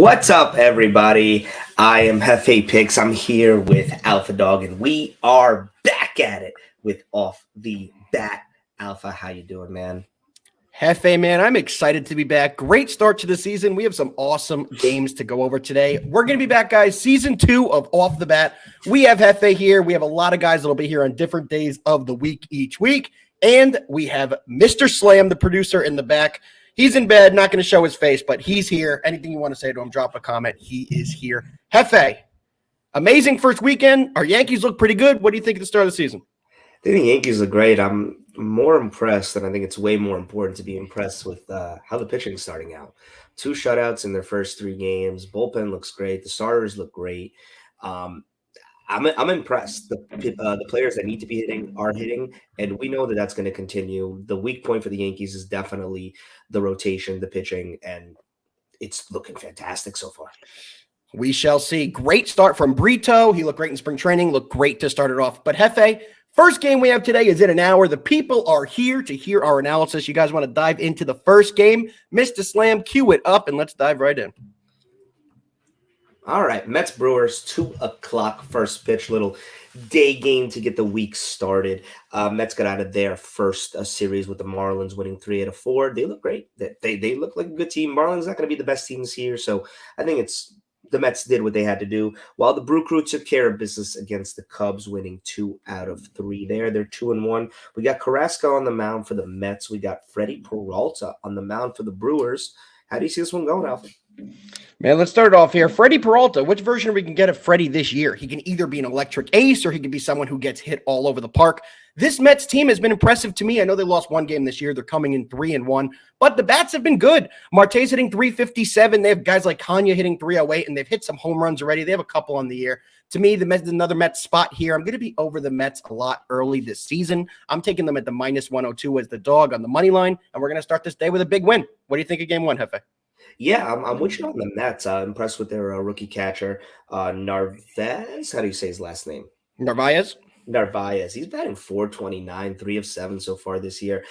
What's up, everybody? I am Hefe Picks. I'm here with Alpha Dog, and we are back at it with Off the Bat. Alpha, how you doing, man? Hefe, man, I'm excited to be back. Great start to the season. We have some awesome games to go over today. We're going to be back, guys. Season 2 of Off the Bat. We have Hefe here. We have a lot of guys that will be here on different days of the week each week. And we have Mr. Slam, the producer, in the back. He's in bed, not going to show his face, but he's here. Anything you want to say to him, drop a comment. He is here. Hefe, amazing first weekend. Our Yankees look pretty good. What do you think at the start of the season? I think the Yankees look great. I'm more impressed, and I think it's way more important to be impressed with how the pitching is starting out. 2 shutouts in their first 3 games. Bullpen looks great. The starters look great. I'm impressed. The players that need to be hitting are hitting, and we know that that's going to continue. The weak point for the Yankees is definitely the rotation, the pitching, and it's looking fantastic so far. We shall see. Great start from Brito. He looked great in spring training. Looked great to start it off. But Hefe, first game we have today is in an hour. The people are here to hear our analysis. You guys want to dive into the first game? Mr. Slam, cue it up, and let's dive right in. All right, Mets Brewers, 2 o'clock first pitch, little day game to get the week started. Mets got out of their first series with the Marlins winning 3 out of 4. They look great. They look like a good team. Marlins not going to be the best team this year, so I think the Mets did what they had to do. While the Brew Crew took care of business against the Cubs, winning 2 out of 3 there. They're 2-1. We got Carrasco on the mound for the Mets. We got Freddie Peralta on the mound for the Brewers. How do you see this one going, Alfred? Man, let's start it off here. Freddie Peralta, which version we can get of Freddie this year? He can either be an electric ace or he can be someone who gets hit all over the park. This Mets team has been impressive to me. I know they lost 1 game this year. They're coming in 3-1, but the bats have been good. Marte's hitting 357. They have guys like Kanya hitting 308, and they've hit some home runs already. They have a couple on the year. To me, the Mets, another Mets spot here. I'm going to be over the Mets a lot early this season. I'm taking them at the -102 as the dog on the money line, and we're going to start this day with a big win. What do you think of game 1, Hefe? Yeah, I'm with you on the Mets. Impressed with their rookie catcher, Narvaez. How do you say his last name? Narvaez. He's batting .429, 3 of 7 so far this year.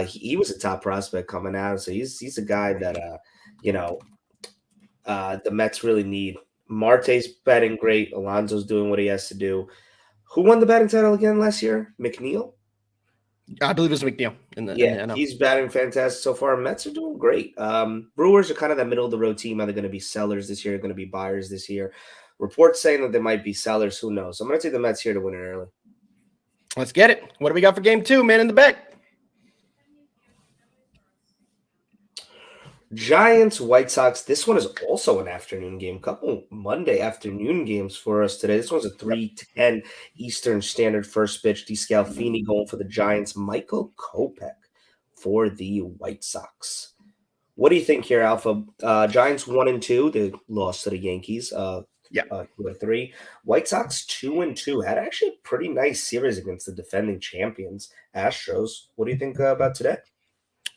He was a top prospect coming out, so he's a guy that the Mets really need. Marte's batting great. Alonso's doing what he has to do. Who won the batting title again last year? McNeil? I believe it was McNeil. He's batting fantastic so far. Mets are doing great. Brewers are kind of that middle of the road team. Are they going to be sellers this year? Going to be buyers this year? Reports saying that they might be sellers. Who knows? So I'm going to take the Mets here to win it early. Let's get it. What do we got for game 2, man in the back? Giants, White Sox. This one is also an afternoon game. Couple Monday afternoon games for us today. This one's a 3:10 Eastern Standard first pitch. DeScalfini going for the Giants. Michael Kopech for the White Sox. What do you think here, Alpha? Giants 1-2. They lost to the Yankees. 2-3. White Sox 2-2. Had actually a pretty nice series against the defending champions, Astros. What do you think about today?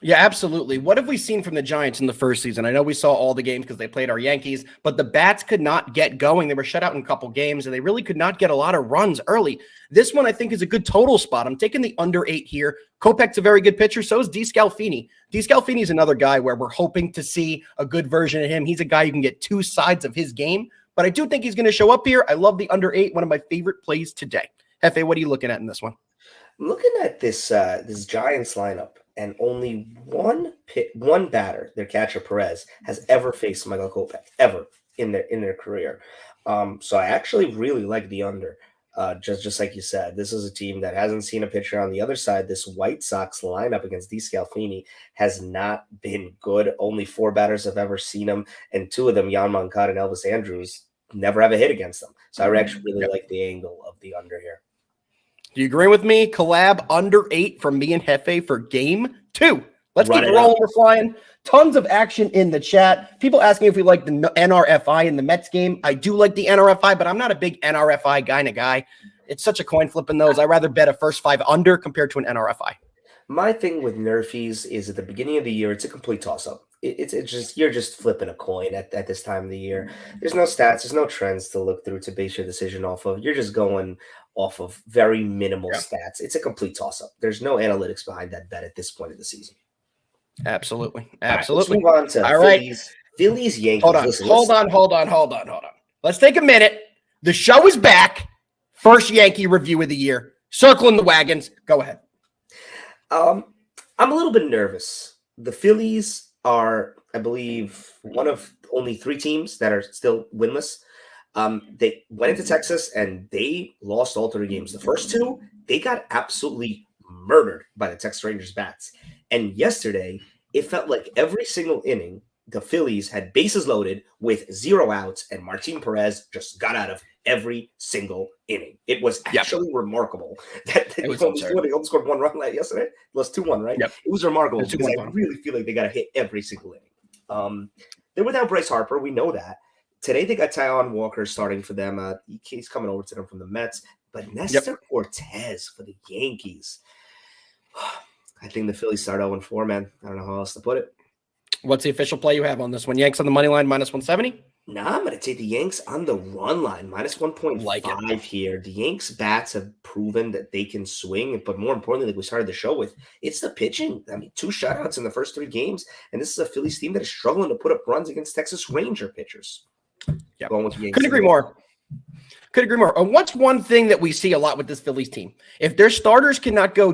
Yeah, absolutely. What have we seen from the Giants in the first season? I know we saw all the games because they played our Yankees, but the bats could not get going. They were shut out in a couple games, and they really could not get a lot of runs early. This one, I think, is a good total spot. I'm taking the under 8 here. Kopech's a very good pitcher. So is DeScalfini. DeScalfini is another guy where we're hoping to see a good version of him. He's a guy who can get 2 sides of his game, but I do think he's going to show up here. I love the under 8, one of my favorite plays today. Hefe, what are you looking at in this one? I'm looking at this Giants lineup. And only one batter, their catcher Perez, has ever faced Michael Kopech ever in their career. So I actually really like the under. Just like you said, this is a team that hasn't seen a pitcher on the other side. This White Sox lineup against DeScalfini has not been good. Only 4 batters have ever seen him, and 2 of them, Jan Moncada and Elvis Andrews, never have a hit against them. So I actually really like the angle of the under here. Do you agree with me? Collab under 8 from me and Hefe for game 2. Let's keep rolling. We're flying. Tons of action in the chat. People asking if we like the NRFI in the Mets game. I do like the NRFI, but I'm not a big NRFI kind of guy. It's such a coin flip in those. I'd rather bet a first 5 under compared to an NRFI. My thing with Nerfies is at the beginning of the year, it's a complete toss-up. It's just you're just flipping a coin at this time of the year. There's no stats, there's no trends to look through to base your decision off of. You're just going off of very minimal stats. It's a complete toss-up. There's no analytics behind that bet at this point of the season. Absolutely. All right, let's move on to Phillies Phillies, Yankees. Hold on. Listen, Hold on. Let's take a minute. The show is back. First Yankee review of the year. Circling the wagons. Go ahead. I'm a little bit nervous. The Phillies are, I believe, one of only 3 teams that are still winless. They went into Texas and they lost all 3 games. The first 2, they got absolutely murdered by the Texas Rangers bats. And yesterday, it felt like every single inning, the Phillies had bases loaded with 0 outs, and Martin Perez just got out of every single inning. It was actually remarkable that they only scored 1 run yesterday. It was 2-1, right? Yep. It was remarkable because I really feel like they got to hit every single inning. They're without Bryce Harper. We know that. Today they got Taijuan Walker starting for them. He's coming over to them from the Mets. But Nestor Cortez for the Yankees. I think the Phillies start 0-4, man. I don't know how else to put it. What's the official play you have on this one? Yanks on the money line, -170? Nah, I'm going to take the Yanks on the run line, -1.5 here. The Yanks bats have proven that they can swing, but more importantly, like we started the show with, it's the pitching. I mean, 2 shutouts in the first 3 games, and this is a Phillies team that is struggling to put up runs against Texas Ranger pitchers. Yeah, couldn't agree more. And what's one thing that we see a lot with this Phillies team? If their starters cannot go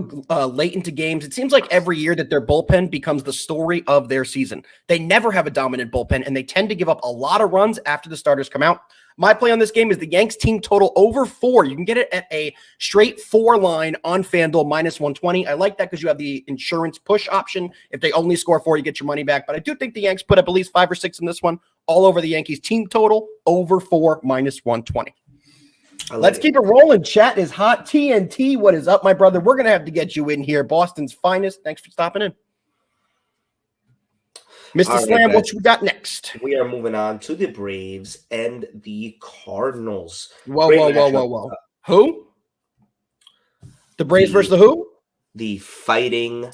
late into games, it seems like every year that their bullpen becomes the story of their season. They never have a dominant bullpen, and they tend to give up a lot of runs after the starters come out. My play on this game is the Yanks team total over 4. You can get it at a straight 4 line on FanDuel, -120. I like that because you have the insurance push option. If they only score 4, you get your money back. But I do think the Yanks put up at least 5 or 6 in this one, all over the Yankees team total over 4, -120. Let's keep it rolling. Chat is hot. TNT, what is up, my brother? We're going to have to get you in here. Boston's finest. Thanks for stopping in. Mr. Slam, what you got next? We are moving on to the Braves and the Cardinals. Whoa. Who? The Braves versus the who? The Fighting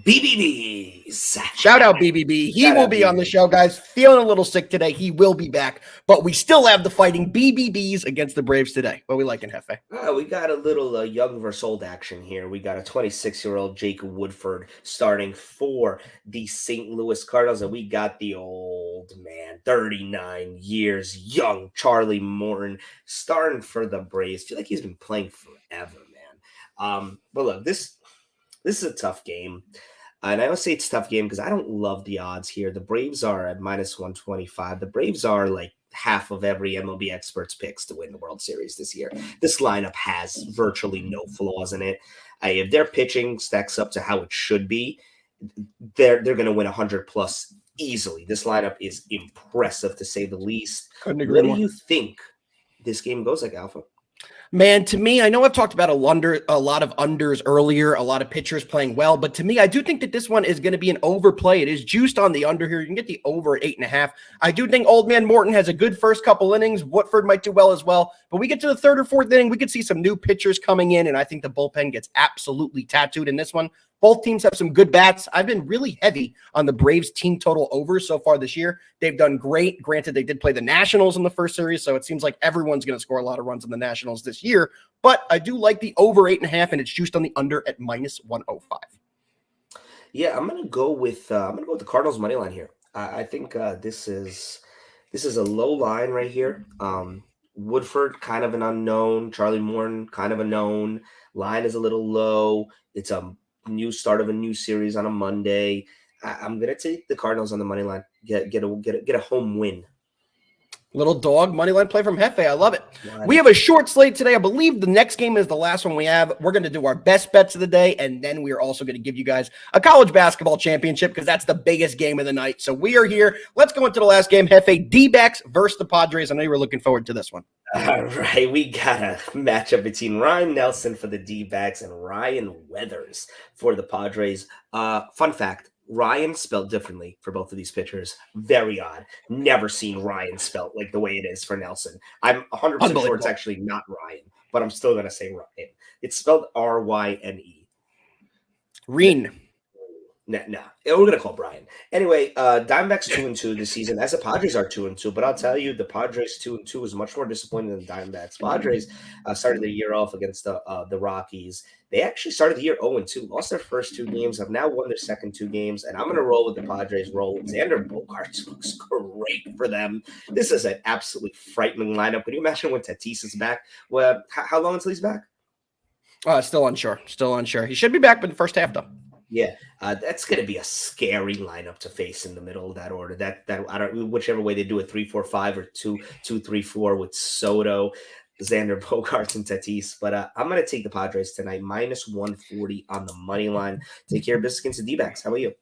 BBBs. Shout out BBB. He will be on the show, guys. Feeling a little sick today. He will be back. But we still have the Fighting BBBs against the Braves today. What are we liking, Hefe? We got a little young versus old action here. We got a 26-year-old Jacob Woodford starting for the St. Louis Cardinals. And we got the old man, 39 years, young Charlie Morton starting for the Braves. I feel like he's been playing forever, man. But look, this is a tough game. And I don't say it's a tough game because I don't love the odds here. The Braves are at -125. The Braves are like half of every MLB expert's picks to win the World Series this year. This lineup has virtually no flaws in it. If their pitching stacks up to how it should be, they're going to win 100+ easily. This lineup is impressive, to say the least. Couldn't agree more. What do you think this game goes like, Alpha? Man, to me, I know I've talked about a lot of unders earlier, a lot of pitchers playing well, but to me, I do think that this one is going to be an overplay. It is juiced on the under here. You can get the over at 8.5. I do think old man Morton has a good first couple innings. Woodford might do well as well, but we get to the 3rd or 4th inning, we could see some new pitchers coming in, and I think the bullpen gets absolutely tattooed in this one. Both teams have some good bats. I've been really heavy on the Braves team total over so far this year. They've done great. Granted, they did play the Nationals in the first series, so it seems like everyone's going to score a lot of runs in the Nationals this year. But I do like the over 8.5, and it's juiced on the under at -105. Yeah, I'm gonna go with the Cardinals money line here. I think this is a low line right here. Woodford, kind of an unknown. Charlie Morton, kind of a known. Line is a little low. It's a new start of a new series on a Monday. I'm gonna take the Cardinals on the money line. Get a home win. Little dog money line play from Hefe. I love it. We have a short slate today. I believe the next game is the last one we have. We're going to do our best bets of the day, and then we are also going to give you guys a college basketball championship because that's the biggest game of the night. So we are here. Let's go into the last game. Hefe, D-backs versus the Padres. I know you were looking forward to this one. All right, we got a matchup between Ryan Nelson for the D-backs and Ryan Weathers for the Padres. Fun fact. Ryan spelled differently for both of these pitchers. Very odd. Never seen Ryan spelled like the way it is for Nelson. I'm 100% sure it's actually not Ryan, but I'm still going to say Ryan. It's spelled R-Y-N-E. Reen. No, we're gonna call Brian anyway. Diamondbacks 2-2 this season, as the Padres are 2-2. But I'll tell you, the Padres 2-2 is much more disappointing than the Diamondbacks. Padres started the year off against the Rockies. They actually started the year 0-2, lost their first 2 games, have now won their second 2 games, and I'm gonna roll with the Padres. Roll. Xander Bogaerts looks great for them. This is an absolutely frightening lineup. Can you imagine when Tatis is back? Well, how long until he's back? Still unsure. Still unsure. He should be back by the first half, though. Yeah, that's going to be a scary lineup to face in the middle of that order. That I don't, whichever way they do it, 3-4-5 or 2-2-3-4 with Soto, Xander Bogaerts, and Tatis. But I'm going to take the Padres tonight, -140 on the money line. Take care of business against the D-backs. How about you?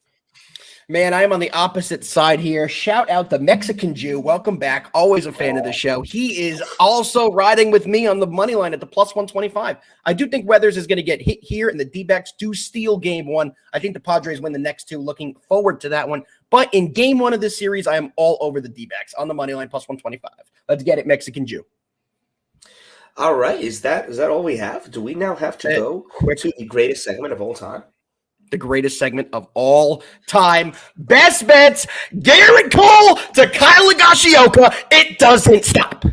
Man, I am on the opposite side here. Shout out the Mexican Jew. Welcome back. Always a fan of the show. He is also riding with me on the money line at the +125. I do think Weathers is going to get hit here, and the D-backs do steal game one. I think the Padres win the next two. Looking forward to that one. But in game one of this series, I am all over the D-backs on the money line +125. Let's get it, Mexican Jew. All right. Is that all we have? Do we now have to go to the greatest segment of all time? The greatest segment of all time. Best bets, Garrett Cole to Kyle Higashioka. It doesn't stop.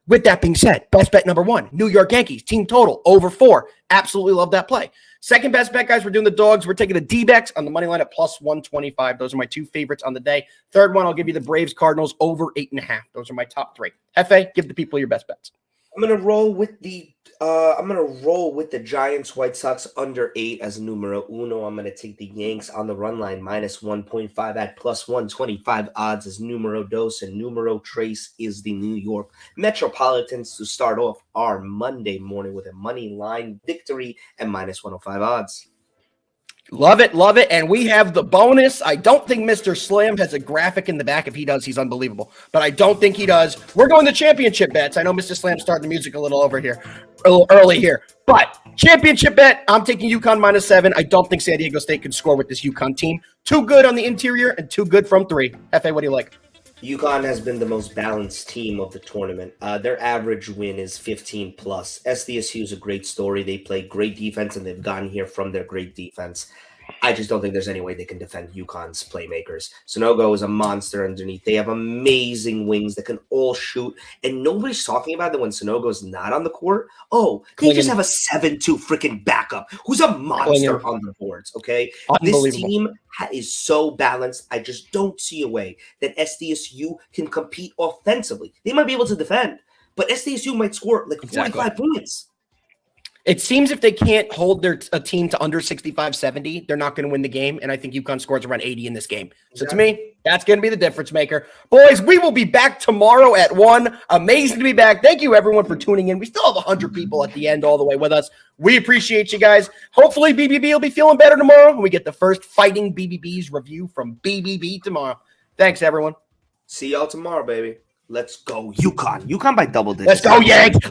With that being said, best bet number one, New York Yankees, team total, over 4. Absolutely love that play. Second best bet, guys, we're doing the dogs. We're taking the D-backs on the money line at +125. Those are my 2 favorites on the day. Third one, I'll give you the Braves Cardinals over 8.5. Those are my top 3. Hefe, give the people your best bets. I'm gonna roll with the Giants White Sox under 8 as numero uno. I'm gonna take the Yanks on the run line -1.5 at +125 odds as numero dos, and numero tres is the New York Metropolitans to start off our Monday morning with a money line victory at -105 odds. Love it, love it. And we have the bonus. I don't think Mr. Slam has a graphic in the back. If he does, he's unbelievable. But I don't think he does. We're going to championship bets. I know Mr. Slam started the music a little early here. But championship bet, I'm taking UConn -7. I don't think San Diego State could score with this UConn team. Too good on the interior and too good from 3. Hefe, what do you like? UConn has been the most balanced team of the tournament. Their average win is 15+. SDSU is a great story. They play great defense, and they've gotten here from their great defense. I just don't think there's any way they can defend UConn's playmakers. Sonogo is a monster underneath. They have amazing wings that can all shoot, and nobody's talking about that when Sonogo's not on the court. Oh, they just have a 7-2 freaking backup who's a monster on the boards, okay? This team is so balanced. I just don't see a way that SDSU can compete offensively. They might be able to defend, but SDSU might score like 45 points. It seems if they can't hold a team to under 65-70, they're not going to win the game. And I think UConn scores around 80 in this game. So to me, that's going to be the difference maker. Boys, we will be back tomorrow at 1. Amazing to be back. Thank you, everyone, for tuning in. We still have 100 people at the end all the way with us. We appreciate you guys. Hopefully, BBB will be feeling better tomorrow when we get the first Fighting BBBs review from BBB tomorrow. Thanks, everyone. See y'all tomorrow, baby. Let's go, UConn. UConn by double digits. Let's go, Yanks. Let's